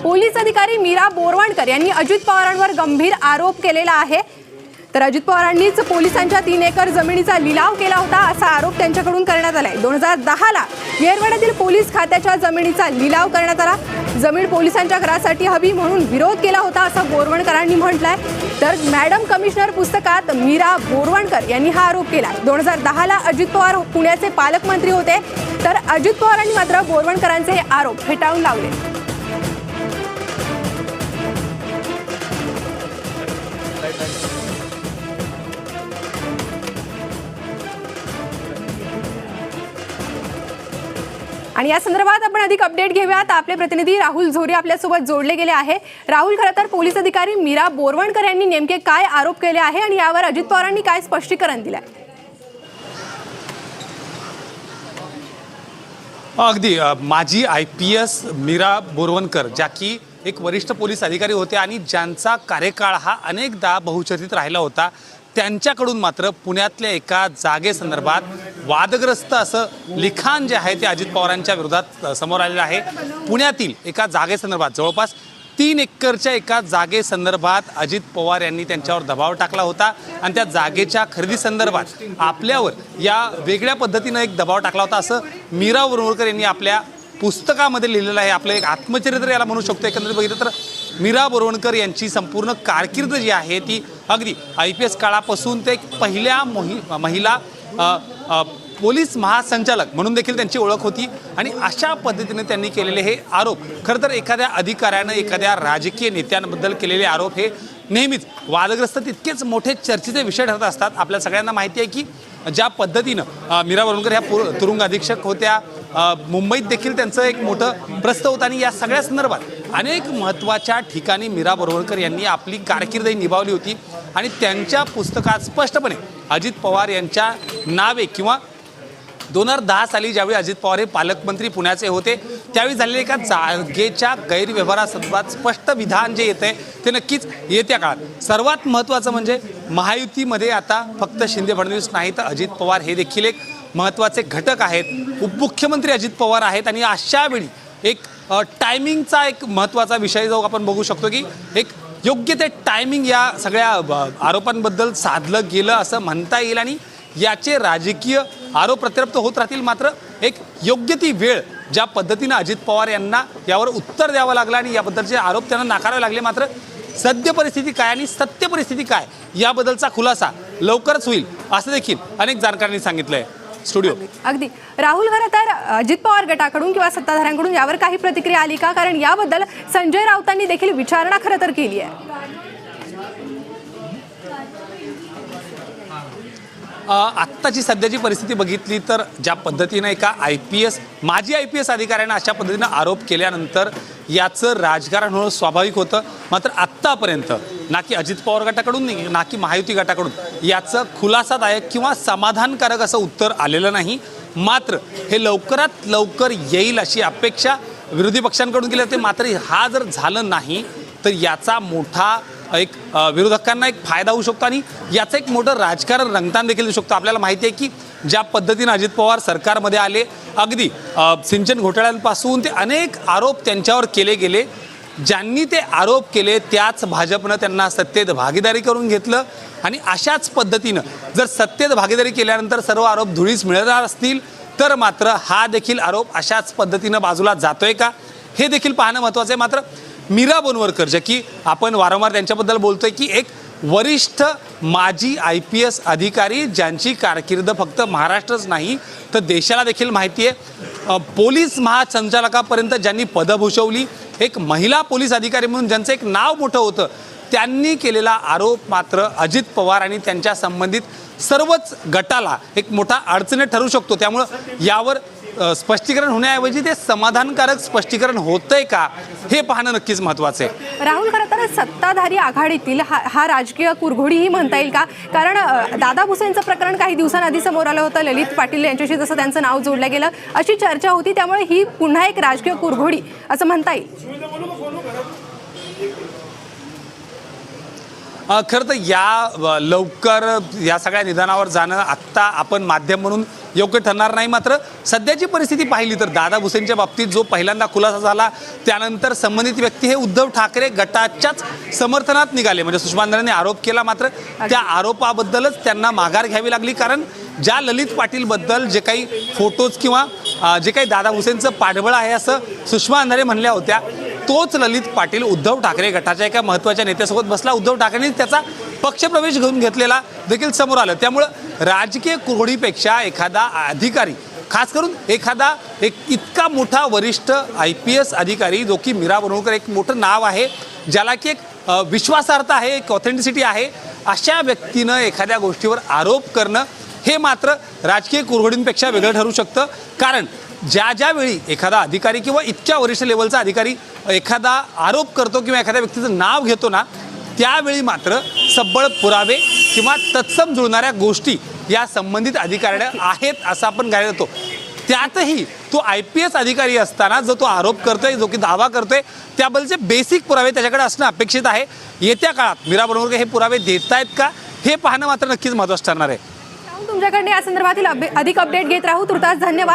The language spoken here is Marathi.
पोलीस अधिकारी मीरा बोरवणकर यांनी अजित पवारांवर गंभीर आरोप केलेला आहे। तर अजित पवारांनीच पोलिसांच्या 3 एकर जमिनीचा लिलाव केला होता असा आरोप त्यांच्याकडून करण्यात आलाय। 2010ला येरवड्यातील पोलीस खात्याच्या जमिनीचा लिलाव करण्यात आला। जमीन पोलिसांच्या घरासाठी हवी म्हणून विरोध केला होता असं बोरवणकरांनी म्हटलंय। तर मॅडम कमिशनर पुस्तकात मीरा बोरवणकर यांनी हा आरोप केला। 2010ला अजित पवार पुण्याचे पालकमंत्री होते, तर अजित पवारांनी मात्र बोरवणकरांचे आरोप फेटाळून लावले। आणि या संदर्भात आपण अधिक अपडेट घेऊयात। आपले प्रतिनिधी राहुल झोरे आपल्यासोबत जोडले गेले आहे। राहुल, खरं तर पोलीस अधिकारी मीरा बोरवणकर यांनी नेमके काय आरोप केले आहे आणि यावर अजित पवारांनी काय स्पष्टीकरण दिले? अगदी माजी IPS मीरा बोरवणकर, ज्या की एक वरिष्ठ पोलीस अधिकारी होते आणि ज्यांचा कार्यकाळ हा अनेकदा बहुचर्चित राहिला होता, त्यांच्याकडून मात्र पुण्यातल्या एका जागेसंदर्भात वादग्रस्त असं लिखाण जे आहे ते अजित पवारांच्या विरोधात समोर आलेलं आहे। पुण्यातील एका जागेसंदर्भात जवळपास 3 एकरच्या एका जागेसंदर्भात अजित पवार यांनी त्यांच्यावर दबाव टाकला होता आणि त्या जागेच्या खरेदीसंदर्भात आपल्यावर या वेगळ्या पद्धतीनं एक दबाव टाकला होता असं मीरा बोरवणकर यांनी आपल्या पुस्तकामध्ये लिहिलेलं आहे। आपलं एक आत्मचरित्र याला म्हणू शकतो। एकंदरीत बघितलं तर मीरा बोरवणकर यांची संपूर्ण कारकीर्द जी आहे ती अगदी IPS काळापासून ते एक पहिल्या महिला पोलीस महासंचालक म्हणून देखील त्यांची ओळख होती आणि अशा पद्धतीने त्यांनी केलेले हे आरोप, खरं तर एखाद्या अधिकाऱ्यानं एखाद्या राजकीय नेत्यांबद्दल केलेले आरोप हे नेहमीच वादग्रस्त तितकेच मोठे चर्चेचे विषय ठरत असतात। आपल्या सगळ्यांना माहिती आहे की ज्या पद्धतीनं मीरा बोरवणकर ह्या तुरुंग अधीक्षक होत्या, मुंबईत देखील त्यांचं एक मोठं प्रस्थ होतं आणि या सगळ्या संदर्भात अनेक महत्त्वाच्या ठिकाणी मीरा बोरवणकर यांनी आपली कारकीर्द निभावली होती आणि त्यांच्या पुस्तकात स्पष्टपणे अजित पवार यांच्या नावे किंवा 2010 साली ज्यावेळी अजित पवार हे पालकमंत्री पुण्याचे होते त्यावेळी झालेल्या एका जागेच्या गैरव्यवहारासंदर्भात स्पष्ट विधान जे येते ते नक्कीच येत्या काळात सर्वात महत्त्वाचं म्हणजे महायुतीमध्ये आता फक्त शिंदे फडणवीस नाही तर अजित पवार हे देखील एक महत्त्वाचे घटक आहेत। उपमुख्यमंत्री अजित पवार आहेत आणि अशा वेळी एक टायमिंगचा एक महत्त्वाचा विषय जो आपण बघू शकतो की एक योग्य ते टायमिंग या सगळ्या आरोपांबद्दल साधलं गेलं असं म्हणता येईल आणि याचे राजकीय आरोप प्रत्यारोप होत राहतील। मात्र एक योग्य ती वेळ ज्या पद्धतीनं अजित पवार यांना यावर उत्तर द्यावं लागलं आणि याबद्दलचे आरोप त्यांना नाकारावे लागले, मात्र सद्य परिस्थिती काय आणि सत्य परिस्थिती काय याबद्दलचा खुलासा लवकरच होईल असं देखील अनेक जाणकारांनी सांगितलंय। स्टुडिओ अगदी राहुल, खरं तर अजित पवार गटाकडून किंवा सत्ताधाऱ्यांकडून यावर काही प्रतिक्रिया आली का? कारण याबद्दल संजय राऊतांनी देखील विचारणा खरं तर केली आहे। आत्ताची सध्याची परिस्थिती बघितली तर ज्या पद्धतीनं एका माजी IPS अधिकाऱ्यानं अशा पद्धतीनं आरोप केल्यानंतर याचं राजकारण होणं स्वाभाविक होतं। मात्र आत्तापर्यंत ना की अजित पवार गटाकडून ना की महायुती गटाकडून याचं खुलासादायक किंवा समाधानकारक असं उत्तर आलेलं नाही। मात्र हे लवकरात लवकर येईल अशी अपेक्षा विरोधी पक्षांकडून केली जाते। मात्र हा जर झालं नाही तर याचा मोठा एक विरोधकांना एक फायदा होऊ शकतो आणि याचं एक मोठं राजकारण रंगताना देखील दिसू शकतो। आपल्याला माहिती आहे की ज्या पद्धतीनं अजित पवार सरकारमध्ये आले, अगदी सिंचन घोटाळ्यांपासून ते अनेक आरोप त्यांच्यावर केले गेले, ज्यांनी ते आरोप केले त्याच भाजपनं त्यांना सत्तेत भागीदारी करून घेतलं आणि अशाच पद्धतीनं जर सत्तेत भागीदारी केल्यानंतर सर्व आरोप धुळीस मिळणार असतील तर मात्र हा देखील आरोप अशाच पद्धतीनं बाजूला जातोय का हे देखील पाहणं महत्त्वाचं आहे। मात्र मीरा बोरवणकर जे की आपण वारंवार त्यांच्याबद्दल बोलतोय की एक वरिष्ठ माजी IPS अधिकारी ज्यांची कारकीर्द फक्त महाराष्ट्रच नाही तर देशाला देखील माहिती आहे, पोलीस महासंचालकापर्यंत ज्यांनी पदं भूषवली, एक महिला पोलीस अधिकारी म्हणून ज्यांचं एक नाव मोठं होतं, त्यांनी केलेला आरोप मात्र अजित पवार आणि त्यांच्या संबंधित सर्वच गटाला एक मोठा अडचणी ठरू शकतो। त्यामुळं यावर स्पष्टीकरण होण्याऐवजी ते समाधानकारक स्पष्टीकरण होतंय का हे पाहणं नक्कीच महत्त्वाचं आहे। राहुल, खरं तर सत्ताधारी आघाडीतील हा राजकीय कुरघोडीही म्हणता येईल का? कारण दादा भुसेंचं प्रकरण काही दिवसांआधी समोर आलं होतं, ललित पाटील यांच्याशी जसं त्यांचं नाव जोडलं गेलं अशी चर्चा होती, त्यामुळे ही पुन्हा एक राजकीय कुरघोडी असं म्हणता येईल। खरं तर लवकर या सगळ्या निदानावर जाणं आत्ता आपण माध्यम म्हणून योग्य ठरणार नाही. मात्र सध्याची परिस्थिती पाहिली तर दादा भुसेंच्या बाबतीत जो पहिल्यांदा खुलासा झाला त्यानंतर संबंधित व्यक्ती हे उद्धव ठाकरे गटाच्याच समर्थनात निघाले. म्हणजे सुषमा अंधारेंनी आरोप केला, मात्र त्या आरोपाबद्दलच त्यांना माघार घ्यावी लागली. कारण ज्या ललित पाटीलबद्दल जे काही फोटोज किंवा जे काही दादा भुसेंचं पाठबळ आहे असं सुषमा अंधारे म्हणल्या होत्या, तोच ललित पाटील उद्धव ठाकरे गटाच्या एका महत्त्वाच्या नेत्यासोबत बसला. उद्धव ठाकरेंनी त्याचा पक्षप्रवेश घेऊन घेतलेला देखील समोर आलं. त्यामुळं राजकीय कुरघोडीपेक्षा एखादा अधिकारी, खास करून एखादा एक इतका मोठा वरिष्ठ IPS अधिकारी जो की मीरा बनवकर एक मोठं नाव आहे, ज्याला की एक विश्वासार्हता आहे, एक ऑथेंटिसिटी आहे, अशा व्यक्तीनं एखाद्या गोष्टीवर आरोप करणं हे मात्र राजकीय कुरघोडींपेक्षा वेगळं ठरू शकतं. कारण ज्या वेळी एखादा अधिकारी किंवा इतक्या वरिष्ठ लेवलचा अधिकारी एखादा आरोप करतो किंवा एखाद्या व्यक्तीचं नाव घेतो ना, त्यावेळी मात्र सबळ पुरावे किंवा तत्सम जुळणाऱ्या गोष्टी या संबंधित अधिकाऱ्याकडे आहेत असं आपण गायला जातो. त्यातही तो IPS अधिकारी असताना जो तो आरोप करतोय, जो की दावा करतोय, त्याबद्दलचे बेसिक पुरावे त्याच्याकडे असणं अपेक्षित आहे. येत्या काळात मीरा बनवकर हे पुरावे देत आहेत का हे पाहणं मात्र नक्कीच महत्त्वाचं ठरणार आहे. तुमच्याकडे या संदर्भातील अधिक अपडेट घेत राहू. तुर्तास धन्यवाद.